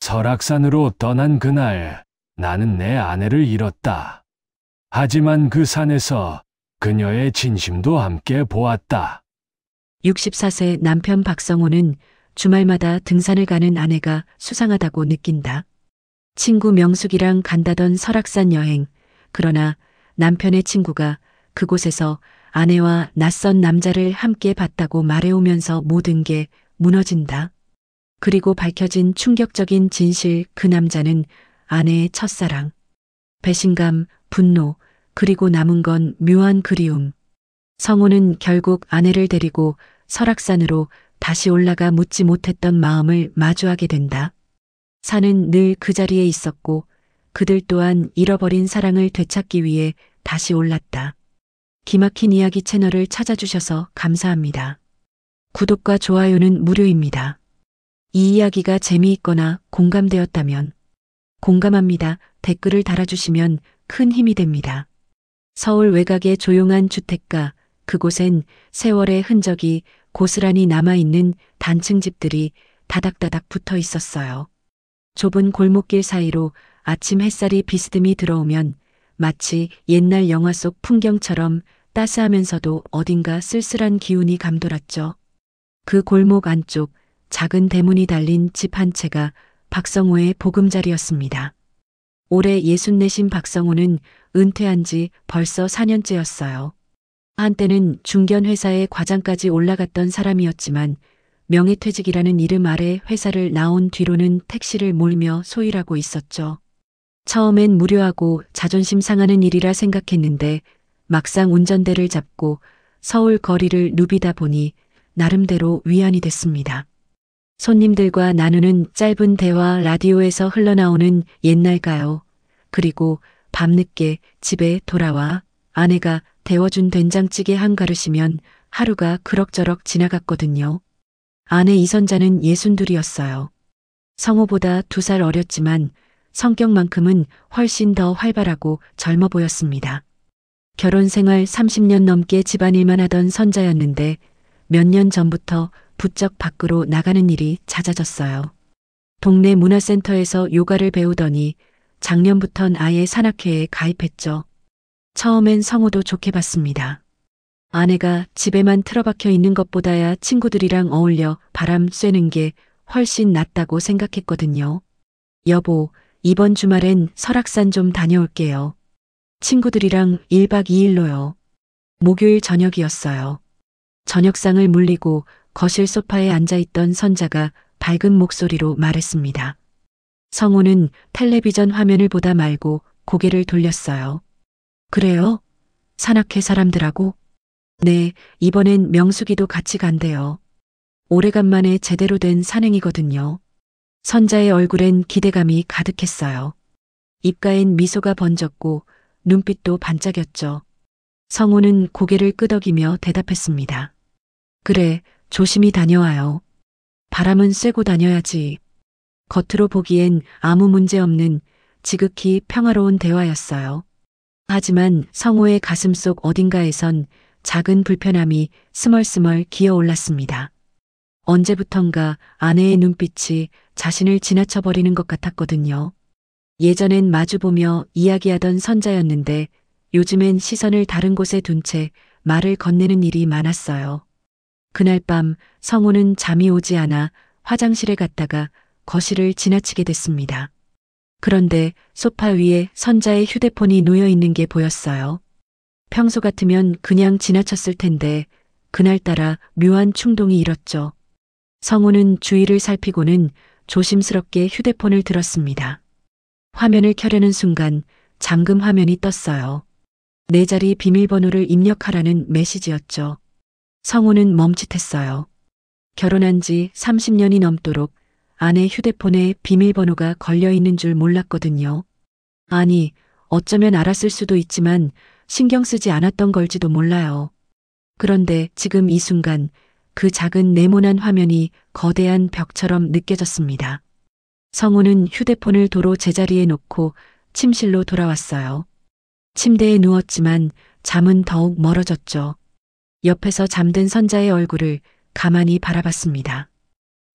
설악산으로 떠난 그날 나는 내 아내를 잃었다. 하지만 그 산에서 그녀의 진심도 함께 보았다. 64세 남편 박성호는 주말마다 등산을 가는 아내가 수상하다고 느낀다. 친구 명숙이랑 간다던 설악산 여행. 그러나 남편의 친구가 그곳에서 아내와 낯선 남자를 함께 봤다고 말해오면서 모든 게 무너진다. 그리고 밝혀진 충격적인 진실, 그 남자는 아내의 첫사랑. 배신감, 분노, 그리고 남은 건 묘한 그리움. 성호는 결국 아내를 데리고 설악산으로 다시 올라가 묻지 못했던 마음을 마주하게 된다. 산은 늘 그 자리에 있었고 그들 또한 잃어버린 사랑을 되찾기 위해 다시 올랐다. 기막힌 이야기 채널을 찾아주셔서 감사합니다. 구독과 좋아요는 무료입니다. 이 이야기가 재미있거나 공감되었다면 공감합니다. 댓글을 달아주시면 큰 힘이 됩니다. 서울 외곽의 조용한 주택가, 그곳엔 세월의 흔적이 고스란히 남아있는 단층 집들이 다닥다닥 붙어 있었어요. 좁은 골목길 사이로 아침 햇살이 비스듬히 들어오면 마치 옛날 영화 속 풍경처럼 따스하면서도 어딘가 쓸쓸한 기운이 감돌았죠. 그 골목 안쪽 작은 대문이 달린 집 한 채가 박성호의 보금자리였습니다. 올해 64신 박성호는 은퇴한 지 벌써 4년째였어요. 한때는 중견 회사의 과장까지 올라갔던 사람이었지만 명예퇴직이라는 이름 아래 회사를 나온 뒤로는 택시를 몰며 소일하고 있었죠. 처음엔 무료하고 자존심 상하는 일이라 생각했는데 막상 운전대를 잡고 서울 거리를 누비다 보니 나름대로 위안이 됐습니다. 손님들과 나누는 짧은 대화, 라디오에서 흘러나오는 옛날 가요, 그리고 밤늦게 집에 돌아와 아내가 데워준 된장찌개 한 그릇이면 하루가 그럭저럭 지나갔거든요. 아내 이선자는 62이었어요. 성호보다 2살 어렸지만 성격만큼은 훨씬 더 활발하고 젊어 보였습니다. 결혼 생활 30년 넘게 집안일만 하던 선자였는데 몇 년 전부터 부쩍 밖으로 나가는 일이 잦아졌어요. 동네 문화센터에서 요가를 배우더니 작년부턴 아예 산악회에 가입했죠. 처음엔 성호도 좋게 봤습니다. 아내가 집에만 틀어박혀 있는 것보다야 친구들이랑 어울려 바람 쐬는 게 훨씬 낫다고 생각했거든요. 여보, 이번 주말엔 설악산 좀 다녀올게요. 친구들이랑 1박 2일로요. 목요일 저녁이었어요. 저녁상을 물리고 거실 소파에 앉아있던 선자가 밝은 목소리로 말했습니다. 성호는 텔레비전 화면을 보다 말고 고개를 돌렸어요. 그래요? 산악회 사람들하고? 네, 이번엔 명숙이도 같이 간대요. 오래간만에 제대로 된 산행이거든요. 선자의 얼굴엔 기대감이 가득했어요. 입가엔 미소가 번졌고 눈빛도 반짝였죠. 성호는 고개를 끄덕이며 대답했습니다. 그래, 조심히 다녀와요. 바람은 쐬고 다녀야지. 겉으로 보기엔 아무 문제 없는 지극히 평화로운 대화였어요. 하지만 성호의 가슴속 어딘가에선 작은 불편함이 스멀스멀 기어올랐습니다. 언제부턴가 아내의 눈빛이 자신을 지나쳐버리는 것 같았거든요. 예전엔 마주보며 이야기하던 선자였는데 요즘엔 시선을 다른 곳에 둔 채 말을 건네는 일이 많았어요. 그날 밤 성호는 잠이 오지 않아 화장실에 갔다가 거실을 지나치게 됐습니다. 그런데 소파 위에 선자의 휴대폰이 놓여 있는 게 보였어요. 평소 같으면 그냥 지나쳤을 텐데 그날따라 묘한 충동이 일었죠. 성호는 주위를 살피고는 조심스럽게 휴대폰을 들었습니다. 화면을 켜려는 순간 잠금 화면이 떴어요. 4자리 비밀번호를 입력하라는 메시지였죠. 성호는 멈칫했어요. 결혼한 지 30년이 넘도록 아내 휴대폰에 비밀번호가 걸려있는 줄 몰랐거든요. 아니, 어쩌면 알았을 수도 있지만 신경 쓰지 않았던 걸지도 몰라요. 그런데 지금 이 순간 그 작은 네모난 화면이 거대한 벽처럼 느껴졌습니다. 성호는 휴대폰을 도로 제자리에 놓고 침실로 돌아왔어요. 침대에 누웠지만 잠은 더욱 멀어졌죠. 옆에서 잠든 선자의 얼굴을 가만히 바라봤습니다.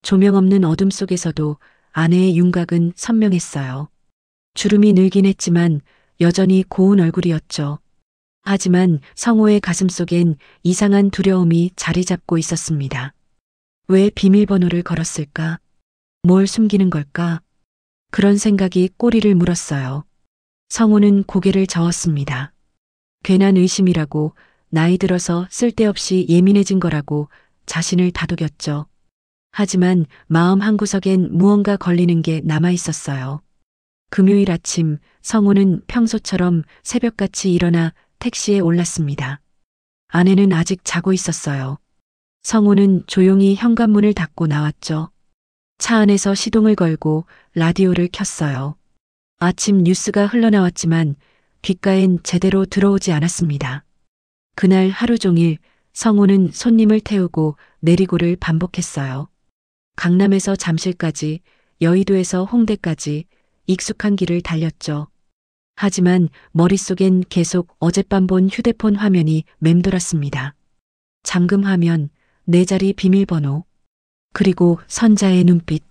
조명 없는 어둠 속에서도 아내의 윤곽은 선명했어요. 주름이 늘긴 했지만 여전히 고운 얼굴이었죠. 하지만 성호의 가슴속엔 이상한 두려움이 자리 잡고 있었습니다. 왜 비밀번호를 걸었을까? 뭘 숨기는 걸까? 그런 생각이 꼬리를 물었어요. 성호는 고개를 저었습니다. 괜한 의심이라고, 나이 들어서 쓸데없이 예민해진 거라고 자신을 다독였죠. 하지만 마음 한구석엔 무언가 걸리는 게 남아 있었어요. 금요일 아침 성호는 평소처럼 새벽같이 일어나 택시에 올랐습니다. 아내는 아직 자고 있었어요. 성호는 조용히 현관문을 닫고 나왔죠. 차 안에서 시동을 걸고 라디오를 켰어요. 아침 뉴스가 흘러나왔지만 귓가엔 제대로 들어오지 않았습니다. 그날 하루 종일 성호는 손님을 태우고 내리고를 반복했어요. 강남에서 잠실까지, 여의도에서 홍대까지 익숙한 길을 달렸죠. 하지만 머릿속엔 계속 어젯밤 본 휴대폰 화면이 맴돌았습니다. 잠금 화면, 네 자리 비밀번호, 그리고 선자의 눈빛.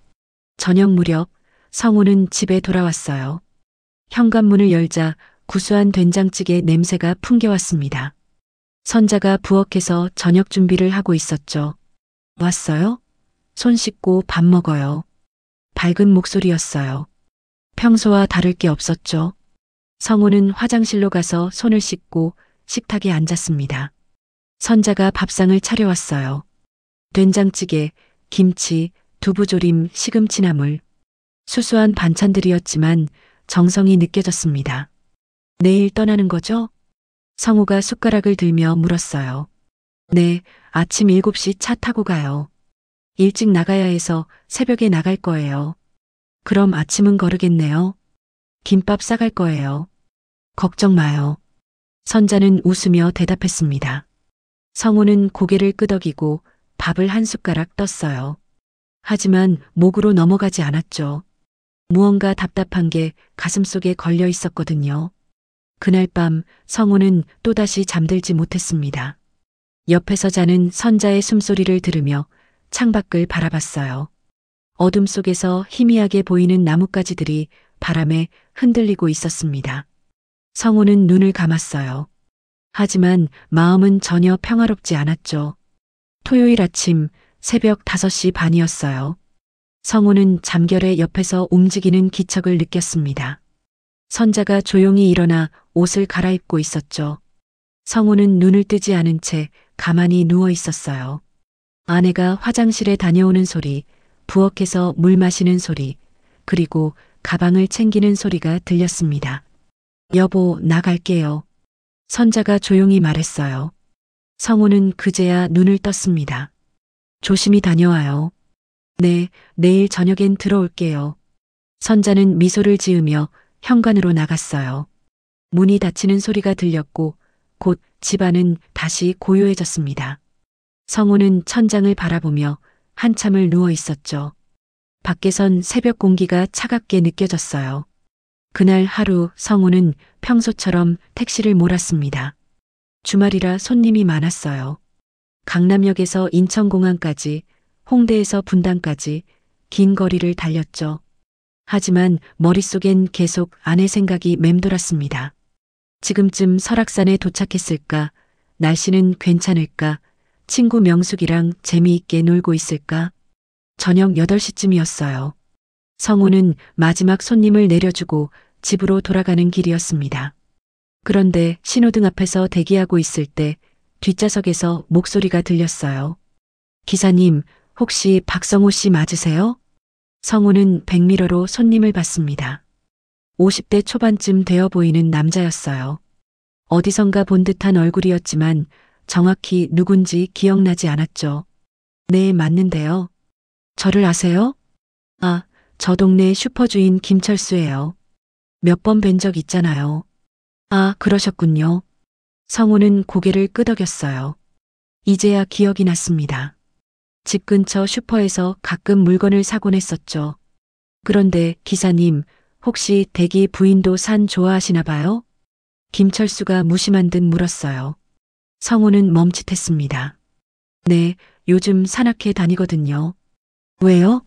저녁 무렵 성호는 집에 돌아왔어요. 현관문을 열자 구수한 된장찌개 냄새가 풍겨왔습니다. 선자가 부엌에서 저녁 준비를 하고 있었죠. 왔어요? 손 씻고 밥 먹어요. 밝은 목소리였어요. 평소와 다를 게 없었죠. 성호는 화장실로 가서 손을 씻고 식탁에 앉았습니다. 선자가 밥상을 차려왔어요. 된장찌개, 김치, 두부조림, 시금치나물. 수수한 반찬들이었지만 정성이 느껴졌습니다. 내일 떠나는 거죠? 성호가 숟가락을 들며 물었어요. 네, 아침 7시 차 타고 가요. 일찍 나가야 해서 새벽에 나갈 거예요. 그럼 아침은 거르겠네요. 김밥 싸갈 거예요. 걱정 마요. 선자는 웃으며 대답했습니다. 성호는 고개를 끄덕이고 밥을 한 숟가락 떴어요. 하지만 목으로 넘어가지 않았죠. 무언가 답답한 게 가슴속에 걸려 있었거든요. 그날 밤 성호는 또다시 잠들지 못했습니다. 옆에서 자는 선자의 숨소리를 들으며 창밖을 바라봤어요. 어둠 속에서 희미하게 보이는 나뭇가지들이 바람에 흔들리고 있었습니다. 성호는 눈을 감았어요. 하지만 마음은 전혀 평화롭지 않았죠. 토요일 아침 새벽 5시 반이었어요. 성호는 잠결에 옆에서 움직이는 기척을 느꼈습니다. 선자가 조용히 일어나 옷을 갈아입고 있었죠. 성호는 눈을 뜨지 않은 채 가만히 누워 있었어요. 아내가 화장실에 다녀오는 소리, 부엌에서 물 마시는 소리, 그리고 가방을 챙기는 소리가 들렸습니다. 여보, 나갈게요. 선자가 조용히 말했어요. 성호는 그제야 눈을 떴습니다. 조심히 다녀와요. 네, 내일 저녁엔 들어올게요. 선자는 미소를 지으며 현관으로 나갔어요. 문이 닫히는 소리가 들렸고 곧 집안은 다시 고요해졌습니다. 성호는 천장을 바라보며 한참을 누워 있었죠. 밖에선 새벽 공기가 차갑게 느껴졌어요. 그날 하루 성호는 평소처럼 택시를 몰았습니다. 주말이라 손님이 많았어요. 강남역에서 인천공항까지, 홍대에서 분당까지 긴 거리를 달렸죠. 하지만 머릿속엔 계속 아내 생각이 맴돌았습니다. 지금쯤 설악산에 도착했을까? 날씨는 괜찮을까? 친구 명숙이랑 재미있게 놀고 있을까? 저녁 8시쯤이었어요. 성호는 마지막 손님을 내려주고 집으로 돌아가는 길이었습니다. 그런데 신호등 앞에서 대기하고 있을 때 뒷좌석에서 목소리가 들렸어요. 기사님, 혹시 박성호 씨 맞으세요? 성호는 백미러로 손님을 봤습니다. 50대 초반쯤 되어 보이는 남자였어요. 어디선가 본 듯한 얼굴이었지만 정확히 누군지 기억나지 않았죠. 네, 맞는데요. 저를 아세요? 아, 저 동네 슈퍼주인 김철수예요. 몇 번 뵌 적 있잖아요. 아, 그러셨군요. 성호는 고개를 끄덕였어요. 이제야 기억이 났습니다. 집 근처 슈퍼에서 가끔 물건을 사곤 했었죠. 그런데 기사님, 혹시 댁이 부인도 산 좋아하시나 봐요? 김철수가 무심한 듯 물었어요. 성호는 멈칫했습니다. 네, 요즘 산악회 다니거든요. 왜요?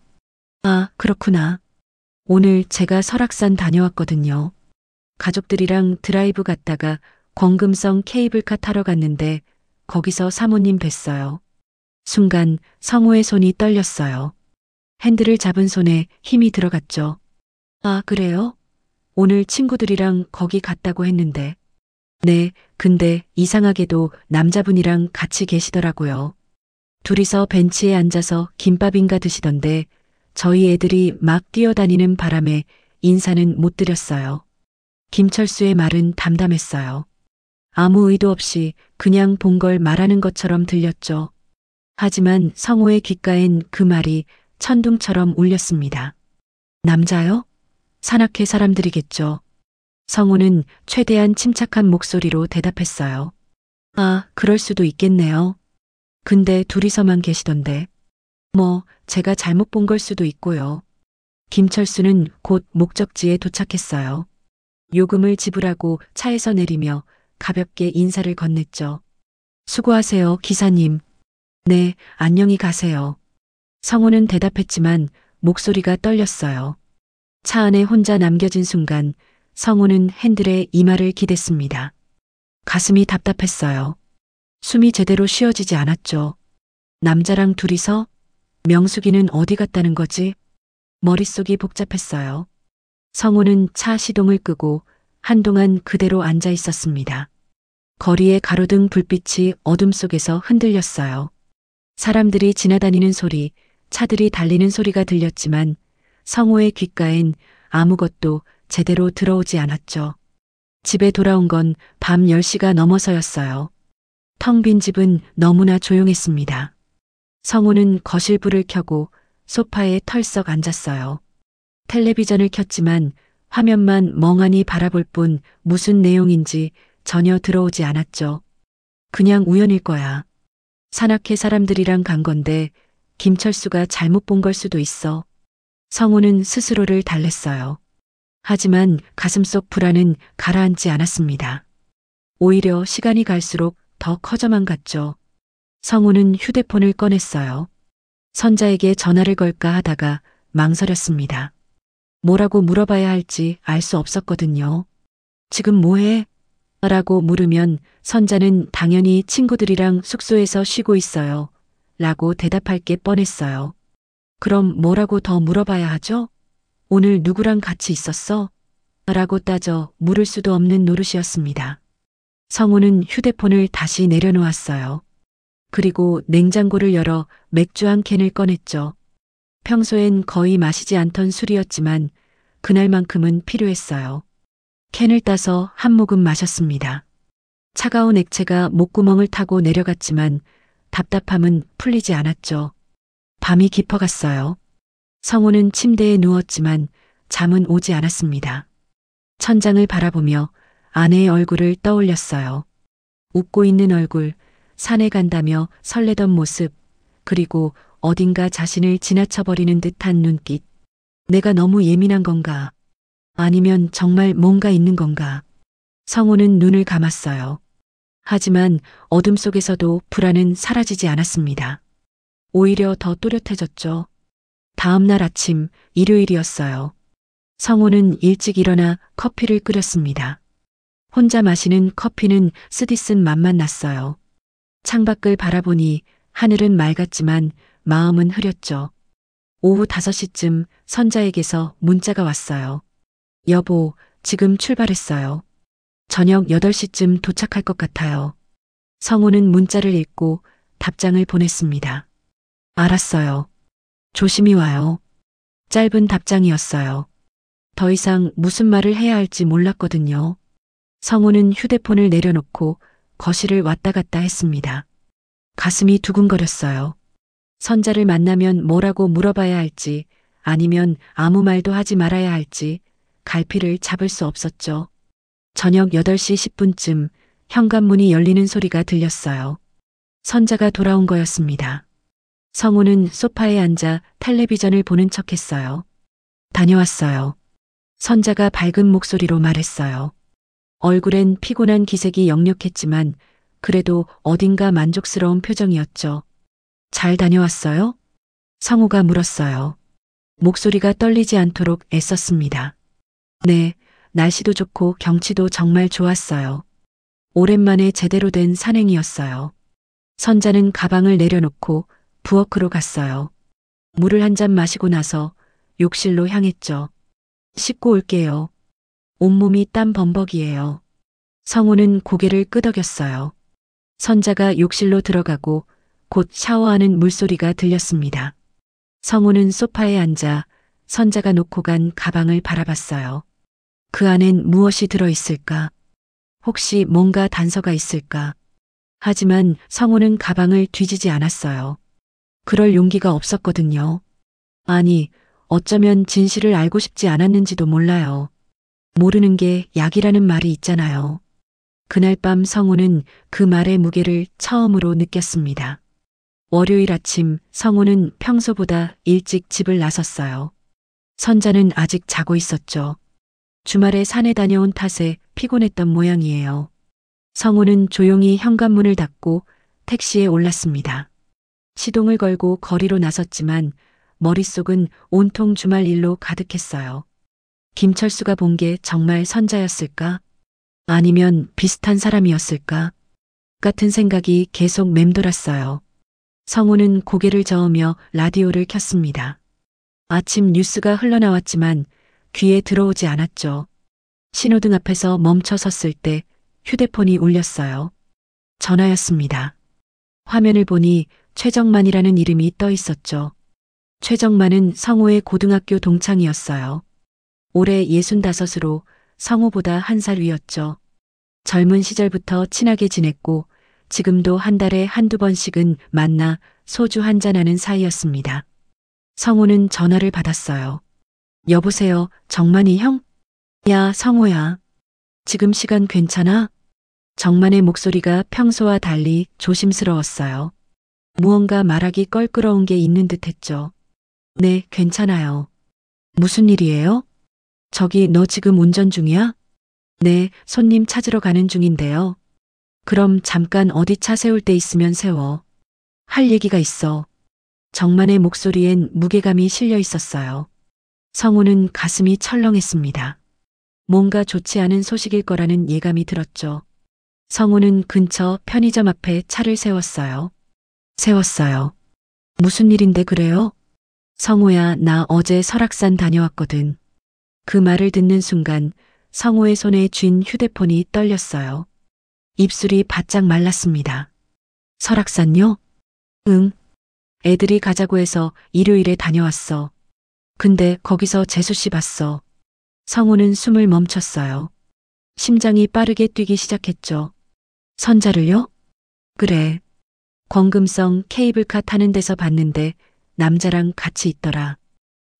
아, 그렇구나. 오늘 제가 설악산 다녀왔거든요. 가족들이랑 드라이브 갔다가 권금성 케이블카 타러 갔는데 거기서 사모님 뵀어요. 순간 성우의 손이 떨렸어요. 핸들을 잡은 손에 힘이 들어갔죠. 아, 그래요? 오늘 친구들이랑 거기 갔다고 했는데. 네, 근데 이상하게도 남자분이랑 같이 계시더라고요. 둘이서 벤치에 앉아서 김밥인가 드시던데 저희 애들이 막 뛰어다니는 바람에 인사는 못 드렸어요. 김철수의 말은 담담했어요. 아무 의도 없이 그냥 본 걸 말하는 것처럼 들렸죠. 하지만 성호의 귓가엔 그 말이 천둥처럼 울렸습니다. 남자요? 산악회 사람들이겠죠. 성호는 최대한 침착한 목소리로 대답했어요. 아, 그럴 수도 있겠네요. 근데 둘이서만 계시던데. 뭐, 제가 잘못 본 걸 수도 있고요. 김철수는 곧 목적지에 도착했어요. 요금을 지불하고 차에서 내리며 가볍게 인사를 건넸죠. 수고하세요, 기사님. 네, 안녕히 가세요. 성호는 대답했지만 목소리가 떨렸어요. 차 안에 혼자 남겨진 순간 성호는 핸들에 이마를 기댔습니다. 가슴이 답답했어요. 숨이 제대로 쉬어지지 않았죠. 남자랑 둘이서? 명숙이는 어디 갔다는 거지? 머릿속이 복잡했어요. 성호는 차 시동을 끄고 한동안 그대로 앉아 있었습니다. 거리의 가로등 불빛이 어둠 속에서 흔들렸어요. 사람들이 지나다니는 소리, 차들이 달리는 소리가 들렸지만 성호의 귓가엔 아무것도 제대로 들어오지 않았죠. 집에 돌아온 건 밤 10시가 넘어서였어요. 텅 빈 집은 너무나 조용했습니다. 성호는 거실 불을 켜고 소파에 털썩 앉았어요. 텔레비전을 켰지만 화면만 멍하니 바라볼 뿐 무슨 내용인지 전혀 들어오지 않았죠. 그냥 우연일 거야. 산악회 사람들이랑 간 건데 김철수가 잘못 본 걸 수도 있어. 성호는 스스로를 달랬어요. 하지만 가슴속 불안은 가라앉지 않았습니다. 오히려 시간이 갈수록 더 커져만 갔죠. 성호는 휴대폰을 꺼냈어요. 선자에게 전화를 걸까 하다가 망설였습니다. 뭐라고 물어봐야 할지 알 수 없었거든요. 지금 뭐해? 라고 물으면 선자는 당연히 친구들이랑 숙소에서 쉬고 있어요. 라고 대답할 게 뻔했어요. 그럼 뭐라고 더 물어봐야 하죠? 오늘 누구랑 같이 있었어? 라고 따져 물을 수도 없는 노릇이었습니다. 성우는 휴대폰을 다시 내려놓았어요. 그리고 냉장고를 열어 맥주 한 캔을 꺼냈죠. 평소엔 거의 마시지 않던 술이었지만 그날만큼은 필요했어요. 캔을 따서 한 모금 마셨습니다. 차가운 액체가 목구멍을 타고 내려갔지만 답답함은 풀리지 않았죠. 밤이 깊어갔어요. 성우는 침대에 누웠지만 잠은 오지 않았습니다. 천장을 바라보며 아내의 얼굴을 떠올렸어요. 웃고 있는 얼굴, 산에 간다며 설레던 모습, 그리고 어딘가 자신을 지나쳐버리는 듯한 눈빛. 내가 너무 예민한 건가? 아니면 정말 뭔가 있는 건가? 성우는 눈을 감았어요. 하지만 어둠 속에서도 불안은 사라지지 않았습니다. 오히려 더 또렷해졌죠. 다음 날 아침, 일요일이었어요. 성우는 일찍 일어나 커피를 끓였습니다. 혼자 마시는 커피는 쓰디쓴 맛만 났어요. 창밖을 바라보니 하늘은 맑았지만 마음은 흐렸죠. 오후 5시쯤 선자에게서 문자가 왔어요. 여보, 지금 출발했어요. 저녁 8시쯤 도착할 것 같아요. 성우는 문자를 읽고 답장을 보냈습니다. 알았어요. 조심히 와요. 짧은 답장이었어요. 더 이상 무슨 말을 해야 할지 몰랐거든요. 성우는 휴대폰을 내려놓고 거실을 왔다 갔다 했습니다. 가슴이 두근거렸어요. 선자를 만나면 뭐라고 물어봐야 할지 아니면 아무 말도 하지 말아야 할지 갈피를 잡을 수 없었죠. 저녁 8시 10분쯤 현관문이 열리는 소리가 들렸어요. 선자가 돌아온 거였습니다. 성우는 소파에 앉아 텔레비전을 보는 척했어요. 다녀왔어요. 선자가 밝은 목소리로 말했어요. 얼굴엔 피곤한 기색이 역력했지만 그래도 어딘가 만족스러운 표정이었죠. 잘 다녀왔어요? 성우가 물었어요. 목소리가 떨리지 않도록 애썼습니다. 네, 날씨도 좋고 경치도 정말 좋았어요. 오랜만에 제대로 된 산행이었어요. 선자는 가방을 내려놓고 부엌으로 갔어요. 물을 한 잔 마시고 나서 욕실로 향했죠. 씻고 올게요. 온몸이 땀 범벅이에요. 성우는 고개를 끄덕였어요. 선자가 욕실로 들어가고 곧 샤워하는 물소리가 들렸습니다. 성우는 소파에 앉아 선자가 놓고 간 가방을 바라봤어요. 그 안엔 무엇이 들어있을까? 혹시 뭔가 단서가 있을까? 하지만 성우는 가방을 뒤지지 않았어요. 그럴 용기가 없었거든요. 아니, 어쩌면 진실을 알고 싶지 않았는지도 몰라요. 모르는 게 약이라는 말이 있잖아요. 그날 밤 성우는 그 말의 무게를 처음으로 느꼈습니다. 월요일 아침 성우는 평소보다 일찍 집을 나섰어요. 선자는 아직 자고 있었죠. 주말에 산에 다녀온 탓에 피곤했던 모양이에요. 성우는 조용히 현관문을 닫고 택시에 올랐습니다. 시동을 걸고 거리로 나섰지만 머릿속은 온통 주말 일로 가득했어요. 김철수가 본 게 정말 선자였을까? 아니면 비슷한 사람이었을까? 같은 생각이 계속 맴돌았어요. 성우는 고개를 저으며 라디오를 켰습니다. 아침 뉴스가 흘러나왔지만 귀에 들어오지 않았죠. 신호등 앞에서 멈춰 섰을 때 휴대폰이 울렸어요. 전화였습니다. 화면을 보니 최정만이라는 이름이 떠 있었죠. 최정만은 성우의 고등학교 동창이었어요. 올해 65으로 성우보다 한 살 위였죠. 젊은 시절부터 친하게 지냈고 지금도 한 달에 한두 번씩은 만나 소주 한잔하는 사이였습니다. 성우는 전화를 받았어요. 여보세요, 정만이 형? 야, 성우야. 지금 시간 괜찮아? 정만의 목소리가 평소와 달리 조심스러웠어요. 무언가 말하기 껄끄러운 게 있는 듯 했죠. 네, 괜찮아요. 무슨 일이에요? 저기 너 지금 운전 중이야? 네, 손님 찾으러 가는 중인데요. 그럼 잠깐 어디 차 세울 데 있으면 세워. 할 얘기가 있어. 정만의 목소리엔 무게감이 실려 있었어요. 성우는 가슴이 철렁했습니다. 뭔가 좋지 않은 소식일 거라는 예감이 들었죠. 성우는 근처 편의점 앞에 차를 세웠어요. 무슨 일인데 그래요? 성우야, 나 어제 설악산 다녀왔거든. 그 말을 듣는 순간 성우의 손에 쥔 휴대폰이 떨렸어요. 입술이 바짝 말랐습니다. 설악산요? 응. 애들이 가자고 해서 일요일에 다녀왔어. 근데 거기서 재수 씨 봤어. 성우는 숨을 멈췄어요. 심장이 빠르게 뛰기 시작했죠. 선자를요? 그래. 권금성 케이블카 타는 데서 봤는데 남자랑 같이 있더라.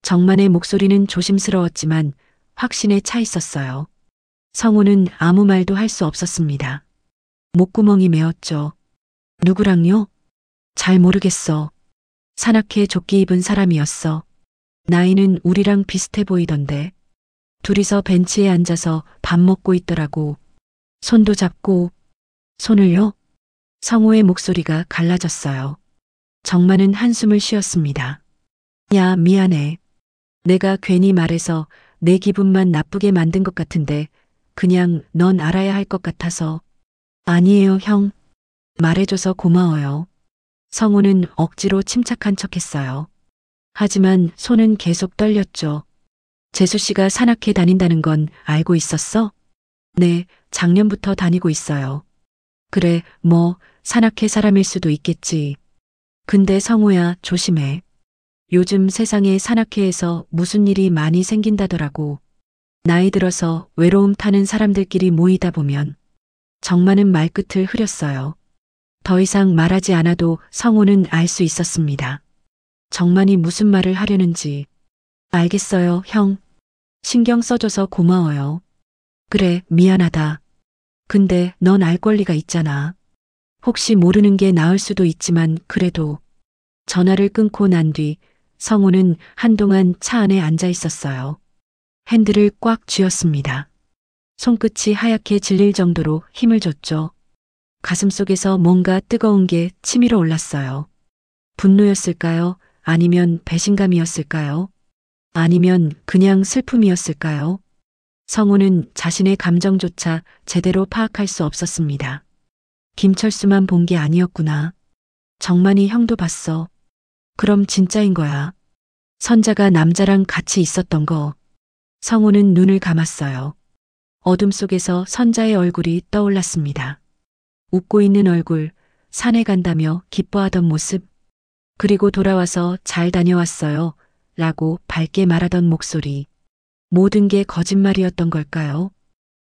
정만의 목소리는 조심스러웠지만 확신에 차 있었어요. 성우는 아무 말도 할 수 없었습니다. 목구멍이 메었죠. 누구랑요? 잘 모르겠어. 사납게 조끼 입은 사람이었어. 나이는 우리랑 비슷해 보이던데. 둘이서 벤치에 앉아서 밥 먹고 있더라고. 손도 잡고. 손을요? 성우의 목소리가 갈라졌어요. 정만은 한숨을 쉬었습니다. 야, 미안해. 내가 괜히 말해서 내 기분만 나쁘게 만든 것 같은데 그냥 넌 알아야 할 것 같아서. 아니에요, 형. 말해줘서 고마워요. 성우는 억지로 침착한 척했어요. 하지만 손은 계속 떨렸죠. 재수 씨가 산악회 다닌다는 건 알고 있었어? 네, 작년부터 다니고 있어요. 그래, 뭐 산악회 사람일 수도 있겠지. 근데 성우야, 조심해. 요즘 세상에 산악회에서 무슨 일이 많이 생긴다더라고. 나이 들어서 외로움 타는 사람들끼리 모이다 보면. 정만은 말끝을 흐렸어요. 더 이상 말하지 않아도 성우는 알 수 있었습니다. 정만이 무슨 말을 하려는지. 알겠어요, 형. 신경 써줘서 고마워요. 그래, 미안하다. 근데 넌 알 권리가 있잖아. 혹시 모르는 게 나을 수도 있지만 그래도. 전화를 끊고 난 뒤 성우는 한동안 차 안에 앉아 있었어요. 핸들을 꽉 쥐었습니다. 손끝이 하얗게 질릴 정도로 힘을 줬죠. 가슴속에서 뭔가 뜨거운 게 치밀어 올랐어요. 분노였을까요? 아니면 배신감이었을까요? 아니면 그냥 슬픔이었을까요? 성우는 자신의 감정조차 제대로 파악할 수 없었습니다. 김철수만 본 게 아니었구나. 정만이 형도 봤어. 그럼 진짜인 거야. 선자가 남자랑 같이 있었던 거. 성우는 눈을 감았어요. 어둠 속에서 선자의 얼굴이 떠올랐습니다. 웃고 있는 얼굴, 산에 간다며 기뻐하던 모습, 그리고 돌아와서 잘 다녀왔어요. 라고 밝게 말하던 목소리. 모든 게 거짓말이었던 걸까요?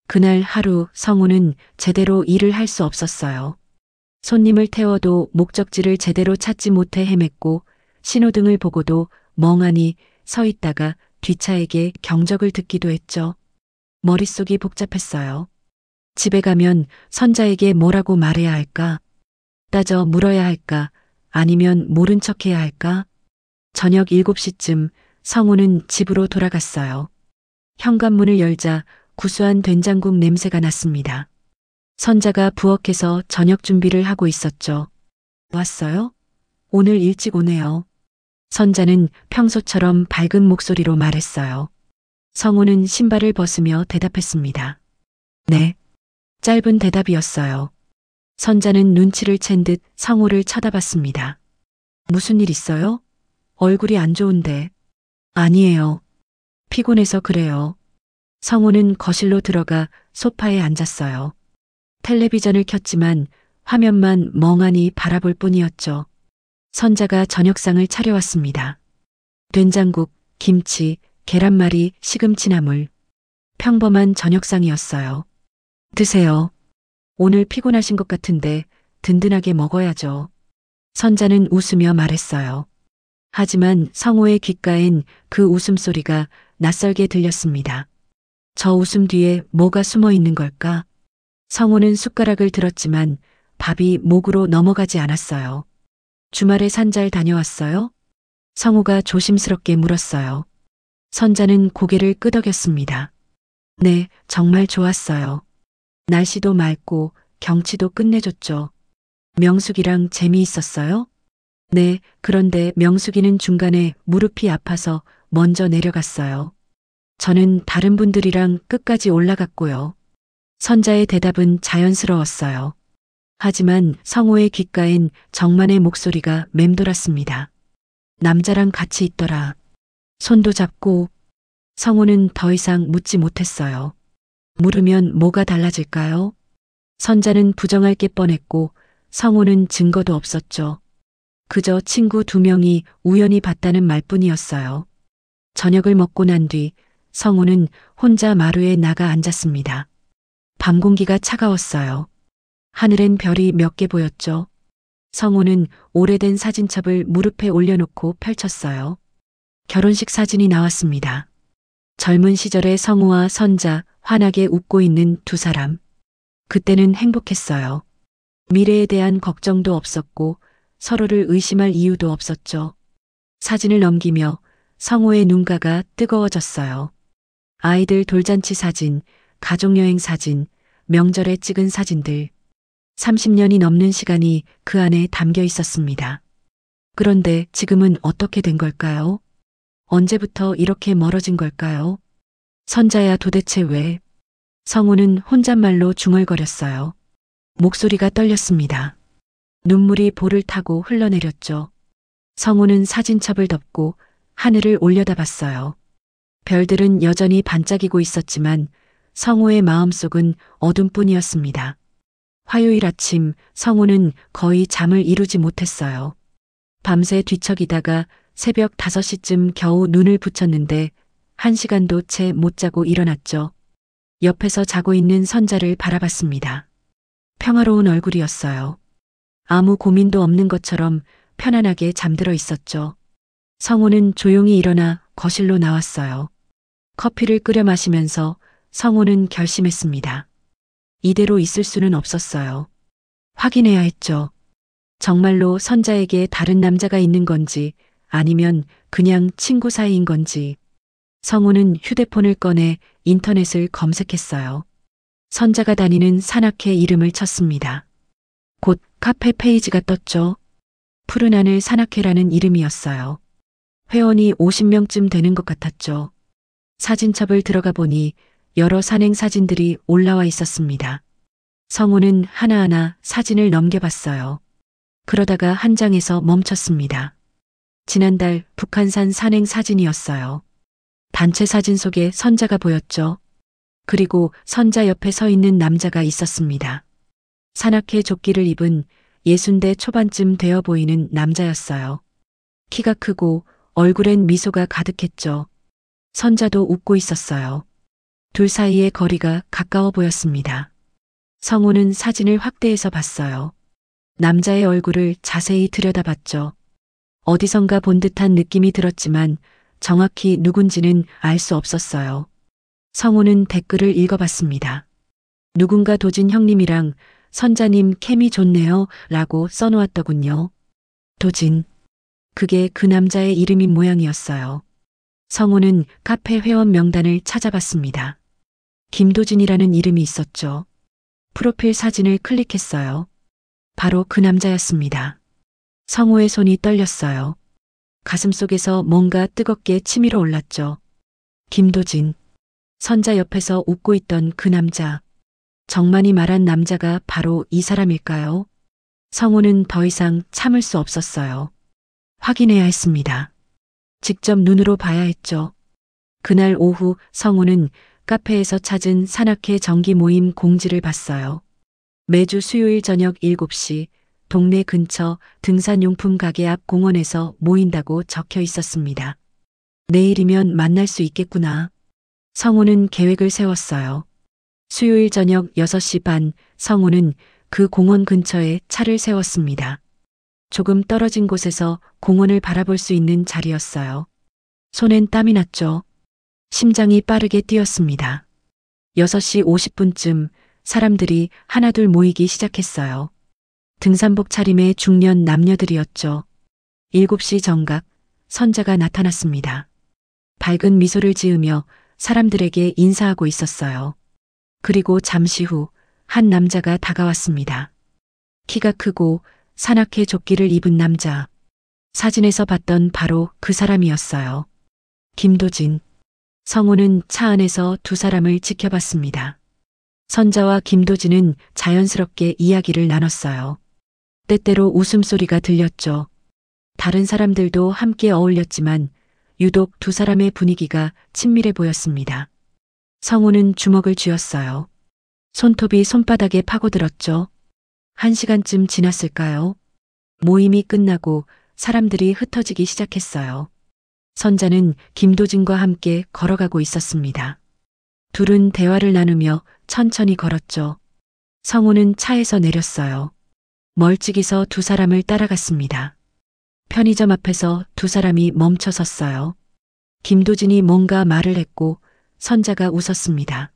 그날 하루 성우는 제대로 일을 할 수 없었어요. 손님을 태워도 목적지를 제대로 찾지 못해 헤맸고 신호등을 보고도 멍하니 서 있다가 뒷차에게 경적을 듣기도 했죠. 머릿속이 복잡했어요. 집에 가면 선자에게 뭐라고 말해야 할까? 따져 물어야 할까? 아니면 모른 척 해야 할까? 저녁 7시쯤 성우는 집으로 돌아갔어요. 현관문을 열자 구수한 된장국 냄새가 났습니다. 선자가 부엌에서 저녁 준비를 하고 있었죠. 왔어요? 오늘 일찍 오네요. 선자는 평소처럼 밝은 목소리로 말했어요. 성우는 신발을 벗으며 대답했습니다. 네. 짧은 대답이었어요. 선자는 눈치를 챈 듯 성우를 쳐다봤습니다. 무슨 일 있어요? 얼굴이 안 좋은데. 아니에요. 피곤해서 그래요. 성우는 거실로 들어가 소파에 앉았어요. 텔레비전을 켰지만 화면만 멍하니 바라볼 뿐이었죠. 선자가 저녁상을 차려왔습니다. 된장국, 김치, 계란말이, 시금치나물. 평범한 저녁상이었어요. 드세요. 오늘 피곤하신 것 같은데 든든하게 먹어야죠. 선자는 웃으며 말했어요. 하지만 성우의 귓가엔 그 웃음소리가 낯설게 들렸습니다. 저 웃음 뒤에 뭐가 숨어 있는 걸까? 성우는 숟가락을 들었지만 밥이 목으로 넘어가지 않았어요. 주말에 산 잘 다녀왔어요? 성우가 조심스럽게 물었어요. 선자는 고개를 끄덕였습니다. 네, 정말 좋았어요. 날씨도 맑고 경치도 끝내줬죠. 명숙이랑 재미있었어요? 네, 그런데 명숙이는 중간에 무릎이 아파서 먼저 내려갔어요. 저는 다른 분들이랑 끝까지 올라갔고요. 선자의 대답은 자연스러웠어요. 하지만 성우의 귓가엔 정만의 목소리가 맴돌았습니다. 남자랑 같이 있더라. 손도 잡고. 성우는 더 이상 묻지 못했어요. 물으면 뭐가 달라질까요? 선자는 부정할 게 뻔했고 성우는 증거도 없었죠. 그저 친구 2명이 우연히 봤다는 말뿐이었어요. 저녁을 먹고 난 뒤 성우는 혼자 마루에 나가 앉았습니다. 밤 공기가 차가웠어요. 하늘엔 별이 몇 개 보였죠. 성우는 오래된 사진첩을 무릎에 올려놓고 펼쳤어요. 결혼식 사진이 나왔습니다. 젊은 시절의 성우와 선자, 환하게 웃고 있는 두 사람. 그때는 행복했어요. 미래에 대한 걱정도 없었고 서로를 의심할 이유도 없었죠. 사진을 넘기며 성우의 눈가가 뜨거워졌어요. 아이들 돌잔치 사진, 가족여행 사진, 명절에 찍은 사진들. 30년이 넘는 시간이 그 안에 담겨 있었습니다. 그런데 지금은 어떻게 된 걸까요? 언제부터 이렇게 멀어진 걸까요? 선자야 도대체 왜? 성우는 혼잣말로 중얼거렸어요. 목소리가 떨렸습니다. 눈물이 볼을 타고 흘러내렸죠. 성우는 사진첩을 덮고 하늘을 올려다봤어요. 별들은 여전히 반짝이고 있었지만 성우의 마음속은 어둠뿐이었습니다. 화요일 아침 성우는 거의 잠을 이루지 못했어요. 밤새 뒤척이다가 새벽 5시쯤 겨우 눈을 붙였는데 1시간도 채 못 자고 일어났죠. 옆에서 자고 있는 선자를 바라봤습니다. 평화로운 얼굴이었어요. 아무 고민도 없는 것처럼 편안하게 잠들어 있었죠. 성우는 조용히 일어나 거실로 나왔어요. 커피를 끓여 마시면서 성우는 결심했습니다. 이대로 있을 수는 없었어요. 확인해야 했죠. 정말로 선자에게 다른 남자가 있는 건지 아니면 그냥 친구 사이인 건지. 성우는 휴대폰을 꺼내 인터넷을 검색했어요. 선자가 다니는 산악회 이름을 쳤습니다. 곧 카페 페이지가 떴죠. 푸른 하늘 산악회라는 이름이었어요. 회원이 50명쯤 되는 것 같았죠. 사진첩을 들어가 보니 여러 산행 사진들이 올라와 있었습니다. 성우는 하나하나 사진을 넘겨봤어요. 그러다가 한 장에서 멈췄습니다. 지난달 북한산 산행 사진이었어요. 단체 사진 속에 선자가 보였죠. 그리고 선자 옆에 서 있는 남자가 있었습니다. 산악회 조끼를 입은 60대 초반쯤 되어 보이는 남자였어요. 키가 크고 얼굴엔 미소가 가득했죠. 선자도 웃고 있었어요. 둘 사이의 거리가 가까워 보였습니다. 성우는 사진을 확대해서 봤어요. 남자의 얼굴을 자세히 들여다봤죠. 어디선가 본 듯한 느낌이 들었지만 정확히 누군지는 알 수 없었어요. 성우는 댓글을 읽어봤습니다. 누군가 도진 형님이랑 선자님 케미 좋네요 라고 써놓았더군요. 도진. 그게 그 남자의 이름인 모양이었어요. 성우는 카페 회원 명단을 찾아봤습니다. 김도진이라는 이름이 있었죠. 프로필 사진을 클릭했어요. 바로 그 남자였습니다. 성우의 손이 떨렸어요. 가슴속에서 뭔가 뜨겁게 치밀어 올랐죠. 김도진. 선자 옆에서 웃고 있던 그 남자. 정만이 말한 남자가 바로 이 사람일까요? 성우는 더 이상 참을 수 없었어요. 확인해야 했습니다. 직접 눈으로 봐야 했죠. 그날 오후 성우는 카페에서 찾은 산악회 정기 모임 공지를 봤어요. 매주 수요일 저녁 7시 동네 근처 등산용품 가게 앞 공원에서 모인다고 적혀 있었습니다. 내일이면 만날 수 있겠구나. 성우는 계획을 세웠어요. 수요일 저녁 6시 반 성우는 그 공원 근처에 차를 세웠습니다. 조금 떨어진 곳에서 공원을 바라볼 수 있는 자리였어요. 손엔 땀이 났죠. 심장이 빠르게 뛰었습니다. 6시 50분쯤 사람들이 하나둘 모이기 시작했어요. 등산복 차림의 중년 남녀들이었죠. 7시 정각 선자가 나타났습니다. 밝은 미소를 지으며 사람들에게 인사하고 있었어요. 그리고 잠시 후 한 남자가 다가왔습니다. 키가 크고 산악회 조끼를 입은 남자. 사진에서 봤던 바로 그 사람이었어요. 김도진. 성우는 차 안에서 두 사람을 지켜봤습니다. 선자와 김도진은 자연스럽게 이야기를 나눴어요. 때때로 웃음소리가 들렸죠. 다른 사람들도 함께 어울렸지만 유독 두 사람의 분위기가 친밀해 보였습니다. 성우는 주먹을 쥐었어요. 손톱이 손바닥에 파고들었죠. 1시간쯤 지났을까요? 모임이 끝나고 사람들이 흩어지기 시작했어요. 선자는 김도진과 함께 걸어가고 있었습니다. 둘은 대화를 나누며 천천히 걸었죠. 성우는 차에서 내렸어요. 멀찍이서 두 사람을 따라갔습니다. 편의점 앞에서 두 사람이 멈춰 섰어요. 김도진이 뭔가 말을 했고 선자가 웃었습니다.